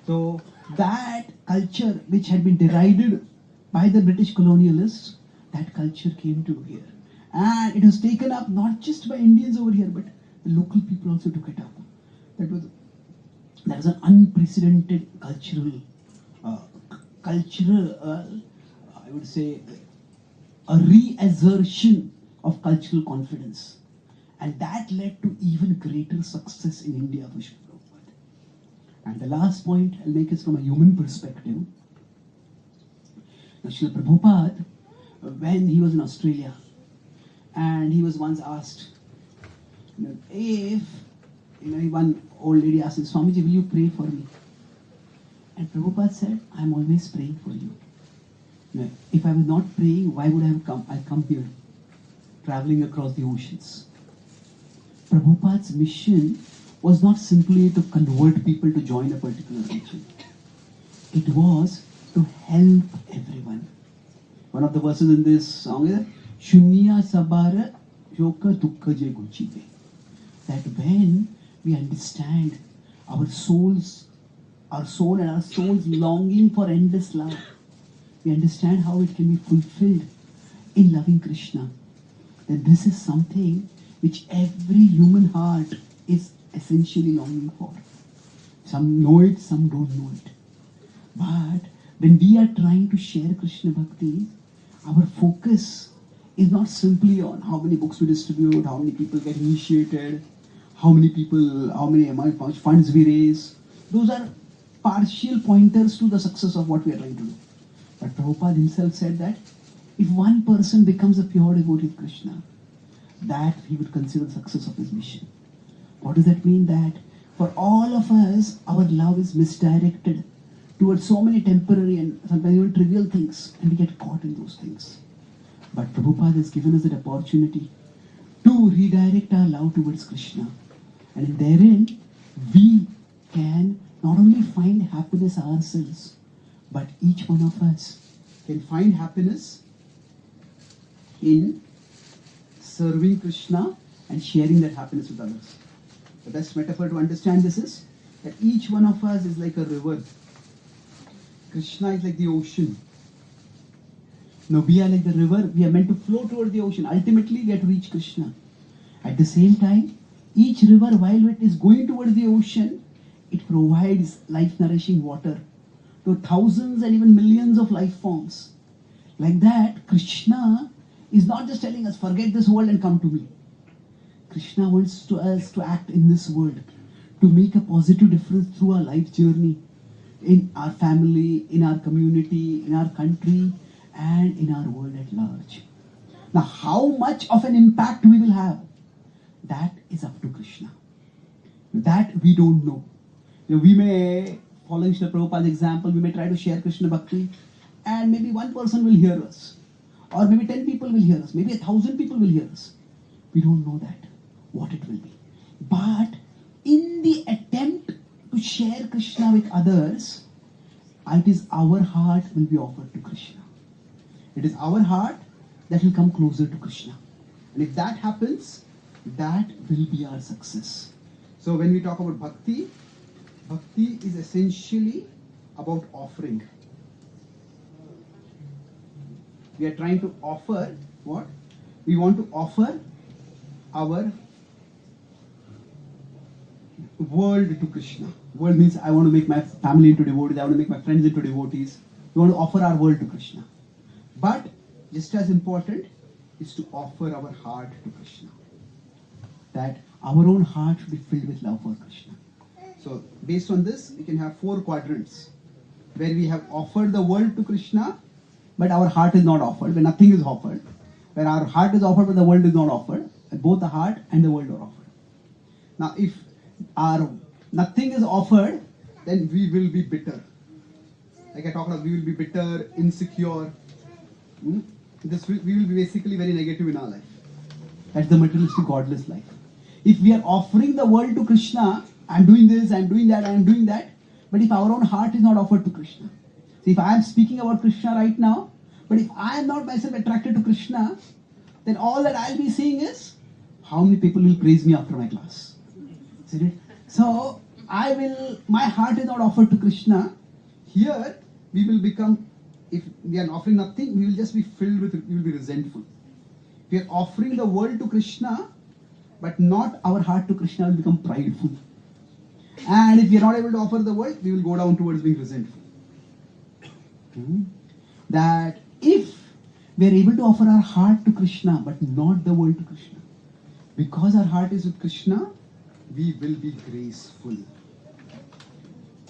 A: So that culture which had been derided by the British colonialists, that culture came to here. And it was taken up not just by Indians over here, but the local people also took it up. That was an unprecedented cultural, I would say, a reassertion of cultural confidence. And that led to even greater success in India for Srila Prabhupada. And the last point I'll make is from a human perspective. Now, Srila Prabhupada, when he was in Australia, and he was once asked, if one old lady asked him, Swamiji, will you pray for me? And Prabhupada said, I'm always praying for you. Now, if I was not praying, why would I have come? I come here, traveling across the oceans. Prabhupada's mission was not simply to convert people to join a particular religion. It was to help everyone. One of the verses in this song is Shunya Sabara Yoka Dukha Je Guchibe. That when we understand our soul and our soul's longing for endless love, we understand how it can be fulfilled in loving Krishna, then this is something which every human heart is essentially longing for. Some know it, some don't know it. But when we are trying to share Krishna Bhakti, our focus is not simply on how many books we distribute, how many people get initiated, how much funds we raise. Those are partial pointers to the success of what we are trying to do. But Prabhupada himself said that if one person becomes a pure devotee of Krishna, that he would consider the success of his mission. What does that mean? That for all of us, our love is misdirected towards so many temporary and sometimes even trivial things, and we get caught in those things. But Prabhupada has given us that opportunity to redirect our love towards Krishna. And therein, we can not only find happiness ourselves, but each one of us can find happiness in serving Krishna and sharing that happiness with others. The best metaphor to understand this is that each one of us is like a river. Krishna is like the ocean. Now we are like the river. We are meant to flow toward the ocean. Ultimately, we have to reach Krishna. At the same time, each river, while it is going towards the ocean, it provides life-nourishing water to thousands and even millions of life forms. Like that, Krishna is not just telling us, forget this world and come to me. Krishna wants us to act in this world, to make a positive difference through our life journey, in our family, in our community, in our country, and in our world at large. Now, how much of an impact we will have, that is up to Krishna. That we don't know. We may, following Srila Prabhupada's example, we may try to share Krishna Bhakti, and maybe one person will hear us. Or maybe 10 people will hear us. Maybe 1,000 people will hear us. We don't know that, what it will be. But in the attempt to share Krishna with others, it is our heart will be offered to Krishna. It is our heart that will come closer to Krishna. And if that happens, that will be our success. So when we talk about Bhakti, Bhakti is essentially about offering. We are trying to offer what? We want to offer our world to Krishna. World means I want to make my family into devotees, I want to make my friends into devotees. We want to offer our world to Krishna. But just as important is to offer our heart to Krishna. That our own heart should be filled with love for Krishna. So based on this, we can have 4 quadrants where we have offered the world to Krishna, but our heart is not offered, where nothing is offered. where our heart is offered but the world is not offered. And both the heart and the world are offered. Now, if our nothing is offered, then we will be bitter. Like I talked about, we will be bitter, insecure. We will be basically very negative in our life. That's the materialistic, godless life. If we are offering the world to Krishna, I'm doing this, I'm doing that, I'm doing that, but if our own heart is not offered to Krishna. So if I am speaking about Krishna right now, but if I am not myself attracted to Krishna, then all that I'll be seeing is how many people will praise me after my class. See it? So my heart is not offered to Krishna. Here we will become, if we are offering nothing, we will just be filled with, we will be resentful. If we are offering the world to Krishna, but not our heart to Krishna, will become prideful. And if we are not able to offer the world, we will go down towards being resentful. That if we are able to offer our heart to Krishna, but not the world to Krishna, because our heart is with Krishna, we will be graceful.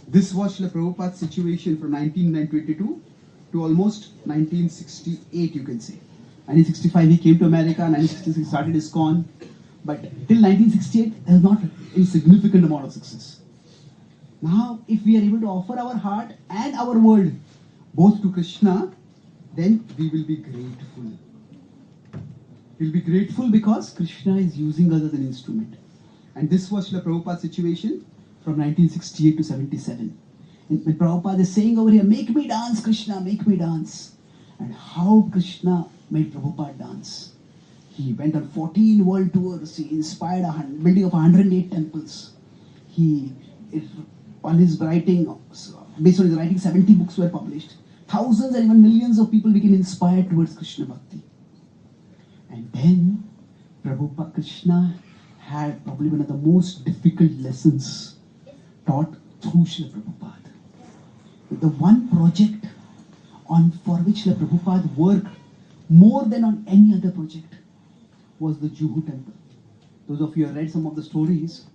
A: This was Srila Prabhupada's situation from 1922 to almost 1968, you can say. 1965 he came to America, 1966 he started ISKCON, but till 1968 there was not a significant amount of success. Now, if we are able to offer our heart and our world both to Krishna, then we will be grateful. We will be grateful because Krishna is using us as an instrument. And this was Srila Prabhupada's situation from 1968 to 77. And when Prabhupada is saying over here, make me dance, Krishna, make me dance. And how Krishna made Prabhupada dance. He went on 14 world tours. He inspired building of 108 temples. On his writing, based on his writing, 70 books were published. Thousands and even millions of people became inspired towards Krishna Bhakti. And then Prabhupada Krishna had probably one of the most difficult lessons taught through Srila Prabhupada. The one project for which Srila Prabhupada worked more than on any other project was the Juhu temple. Those of you who have read some of the stories,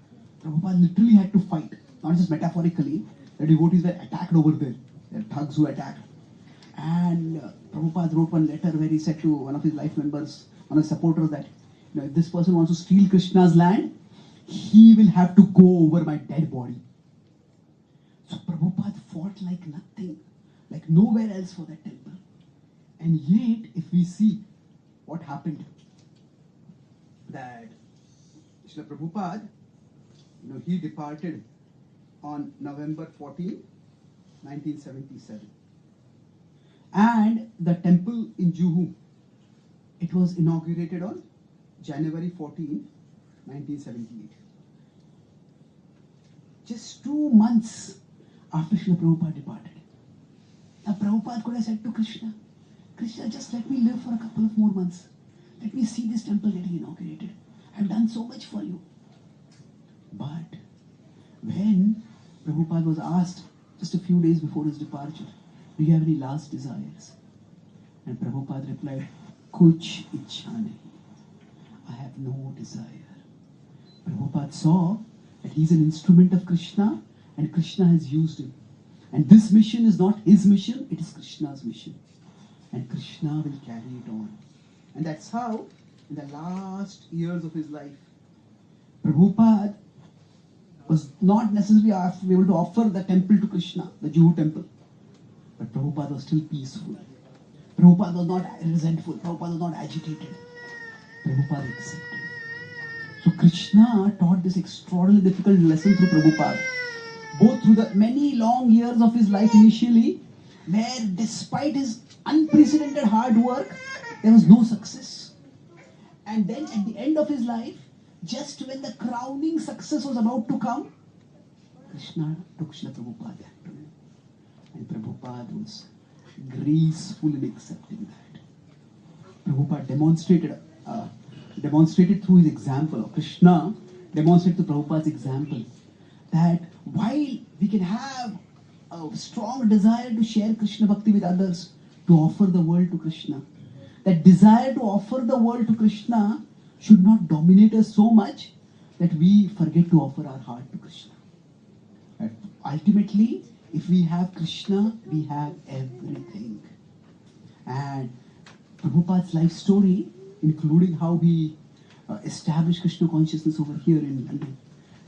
A: Prabhupada literally had to fight, not just metaphorically. The devotees were attacked over there. There were thugs who attacked. And Prabhupada wrote one letter where he said to one of his life members, one of his supporters, that if this person wants to steal Krishna's land, he will have to go over my dead body. So Prabhupada fought like nothing, like nowhere else for that temple. And yet, if we see what happened, that Srila Prabhupada, he departed on November 14, 1977. And the temple in Juhu, it was inaugurated on January 14, 1978. Just 2 months after Srila Prabhupada departed. Now Prabhupada could have said to Krishna, Krishna, just let me live for a couple of more months. Let me see this temple getting inaugurated. I've done so much for you. But when Prabhupada was asked just a few days before his departure, do you have any last desires? And Prabhupada replied, Kuch ichha nahi. I have no desire. Prabhupada saw that he's an instrument of Krishna and Krishna has used him. And this mission is not his mission, it is Krishna's mission. And Krishna will carry it on. And that's how, in the last years of his life, Prabhupada was not necessarily able to offer the temple to Krishna, the Juhu temple. But Prabhupada was still peaceful. Prabhupada was not resentful. Prabhupada was not agitated. Prabhupada accepted. So Krishna taught this extraordinarily difficult lesson through Prabhupada. Both through the many long years of his life initially, where despite his unprecedented hard work, there was no success. And then at the end of his life, just when the crowning success was about to come, Krishna took Srila Prabhupada back to him. And Prabhupada was graceful in accepting that. Prabhupada demonstrated through his example, or Krishna demonstrated through Prabhupada's example, that while we can have a strong desire to share Krishna Bhakti with others, to offer the world to Krishna, that desire to offer the world to Krishna should not dominate us so much that we forget to offer our heart to Krishna. Right? Ultimately, if we have Krishna, we have everything. And Prabhupada's life story including how he established Krishna consciousness over here in London.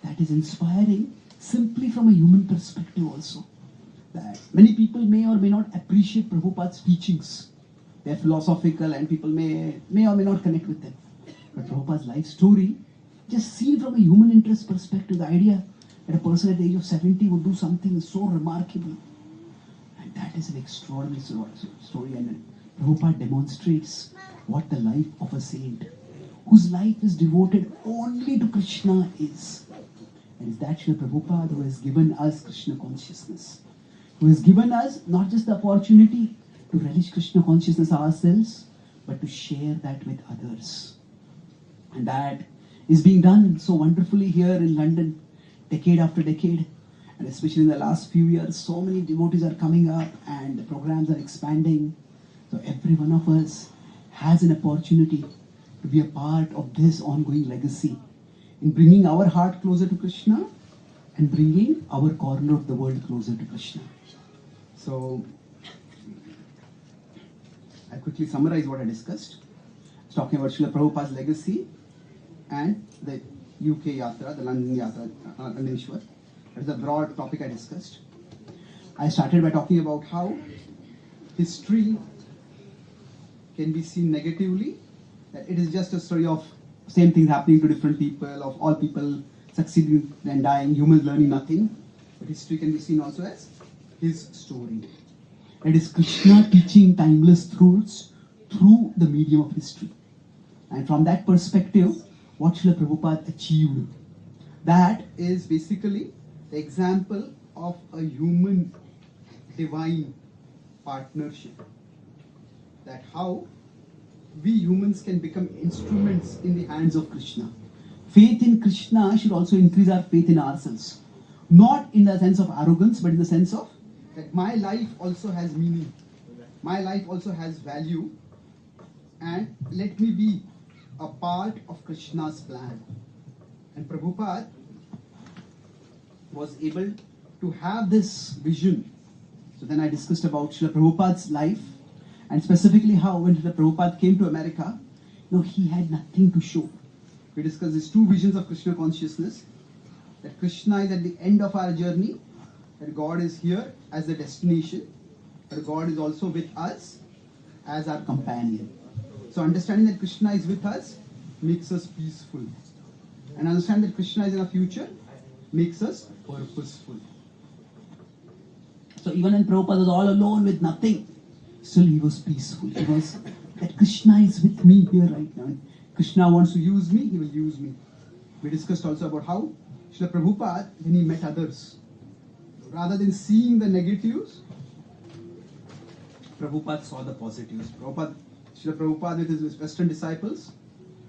A: That is inspiring simply from a human perspective also. That many people may or may not appreciate Prabhupada's teachings. They are philosophical and people may or may not connect with them. But Prabhupada's life story, just seen from a human interest perspective, the idea that a person at the age of 70 would do something so remarkable. And that is an extraordinary story. And Prabhupada demonstrates what the life of a saint, whose life is devoted only to Krishna, is. And it's that Srila Prabhupada who has given us Krishna consciousness, who has given us not just the opportunity to relish Krishna consciousness ourselves, but to share that with others. And that is being done so wonderfully here in London, decade after decade. And especially in the last few years, so many devotees are coming up and the programs are expanding. So every one of us has an opportunity to be a part of this ongoing legacy in bringing our heart closer to Krishna and bringing our corner of the world closer to Krishna. So, I'll quickly summarize what I discussed. I was talking about Srila Prabhupada's legacy and the UK Yatra, the London Yatra, Landaneshwar. That is a broad topic I discussed. I started by talking about how history can be seen negatively, that it is just a story of same thing happening to different people, of all people succeeding and dying, humans learning nothing. But history can be seen also as his story. It is Krishna teaching timeless truths through the medium of history. And from that perspective, what Srila Prabhupada achieved, that is basically the example of a human-divine partnership. That how we humans can become instruments in the hands of Krishna. Faith in Krishna should also increase our faith in ourselves. Not in the sense of arrogance, but in the sense of that my life also has meaning. My life also has value. And let me be a part of Krishna's plan. And Prabhupada was able to have this vision. So then I discussed about Srila Prabhupada's life, and specifically how when Srila Prabhupada came to America, he had nothing to show. We discussed these two visions of Krishna consciousness, that Krishna is at the end of our journey, that God is here as the destination, but God is also with us as our companion. So understanding that Krishna is with us makes us peaceful. And understanding that Krishna is in our future makes us purposeful. So even when Prabhupada was all alone with nothing, still he was peaceful. He was that Krishna is with me here right now. And Krishna wants to use me, he will use me. We discussed also about how Srila Prabhupada, when he met others, rather than seeing the negatives, Prabhupada saw the positives. Srila Prabhupada with his Western disciples,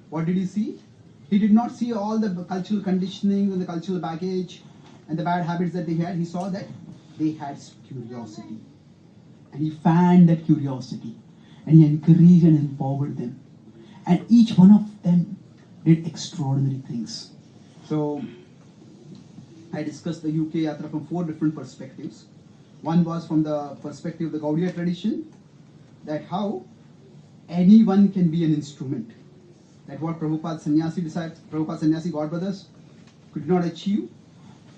A: what did he see? He did not see all the cultural conditioning and the cultural baggage and the bad habits that they had. He saw that they had curiosity. And he fanned that curiosity. And he encouraged and empowered them. And each one of them did extraordinary things. So, I discussed the UK Yatra from 4 different perspectives. One was from the perspective of the Gaudiya tradition, that how anyone can be an instrument. That what Prabhupada's sannyasi godbrothers could not achieve,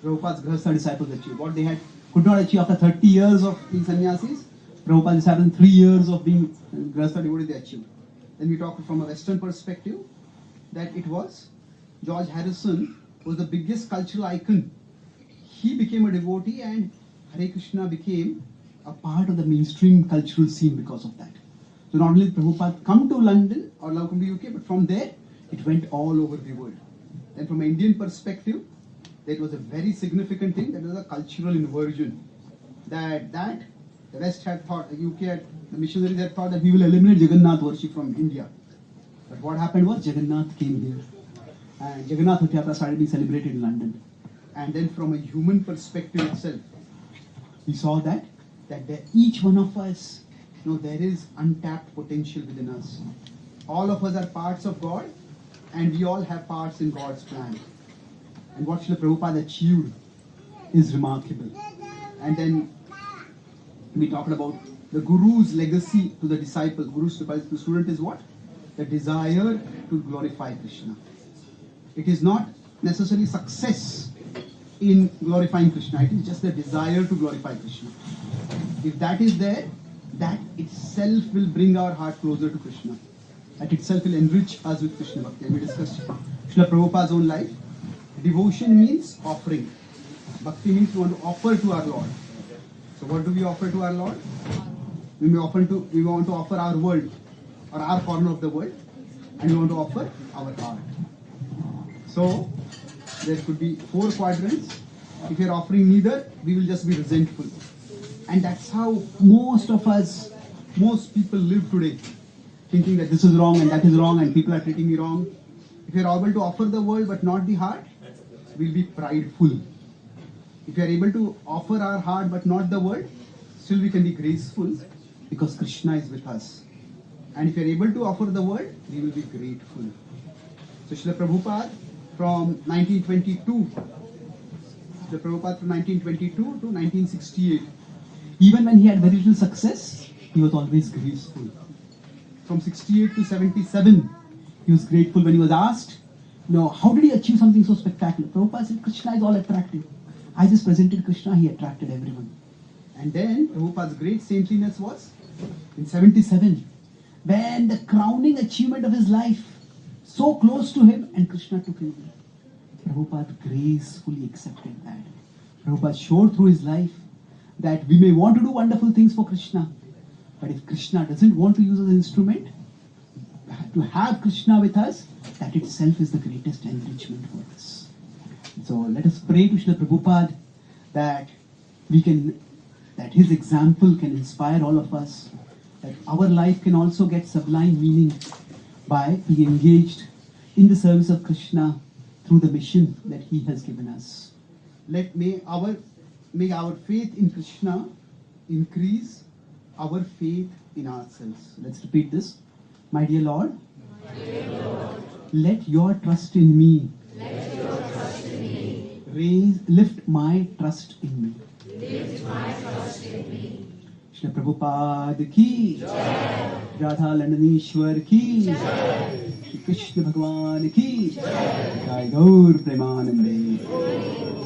A: Prabhupada's Grihastha disciples achieved. What they could not achieve after 30 years of being sannyasis, Prabhupada's disciples in 3 years of being Grihastha devotees they achieved. Then we talked from a Western perspective, that it was George Harrison was the biggest cultural icon. He became a devotee and Hare Krishna became a part of the mainstream cultural scene because of that. So not only did Prabhupada come to London or come to UK, but from there it went all over the world. Then from an Indian perspective, that was a very significant thing. That was a cultural inversion. That the West had thought, the UK, the missionaries had thought that we will eliminate Jagannath worship from India. But what happened was Jagannath came here. And Jagannath Yatra started being celebrated in London. And then from a human perspective itself, we saw that each one of us, there is untapped potential within us. All of us are parts of God, and we all have parts in God's plan. And what Srila Prabhupada achieved is remarkable. And then we talked about the Guru's legacy to the disciple. Guru's to the student is what? the desire to glorify Krishna. It is not necessarily success in glorifying Krishna, it is just the desire to glorify Krishna. If that is there, that itself will bring our heart closer to Krishna. That itself will enrich us with Krishna Bhakti. And we discussed Srila Prabhupada's own life. Devotion means offering. Bhakti means we want to offer to our Lord. So what do we offer to our Lord? We want to offer our world, or our corner of the world, and we want to offer our heart. So there could be 4 quadrants. If you are offering neither, we will just be resentful. And that's how most people live today, thinking that this is wrong and that is wrong and people are treating me wrong. If you are able to offer the world but not the heart, we'll be prideful. If you are able to offer our heart but not the world, still we can be graceful because Krishna is with us. And if you are able to offer the world, we will be grateful. So Srila Prabhupada from 1922 to 1968, even when he had very little success, he was always graceful. From 68 to 77, he was grateful when he was asked, how did he achieve something so spectacular? Prabhupada said, Krishna is all attractive. I just presented Krishna, he attracted everyone. And then Prabhupada's great saintliness was in 77, when the crowning achievement of his life, so close to him, and Krishna took him away. Prabhupada gracefully accepted that. Prabhupada showed through his life that we may want to do wonderful things for Krishna, but if Krishna doesn't want to use us as an instrument, to have Krishna with us, that itself is the greatest enrichment for us. So let us pray to Srila Prabhupada that his example can inspire all of us, that our life can also get sublime meaning by being engaged in the service of Krishna through the mission that he has given us. May our faith in Krishna increase our faith in ourselves. Let's repeat this. My dear Lord, let your trust in me, lift my trust in me. Srila Prabhupada ki Jai, Radha Landanishwar ki Jai, Krishna Bhagwan ki Jai, Gaur Premanande.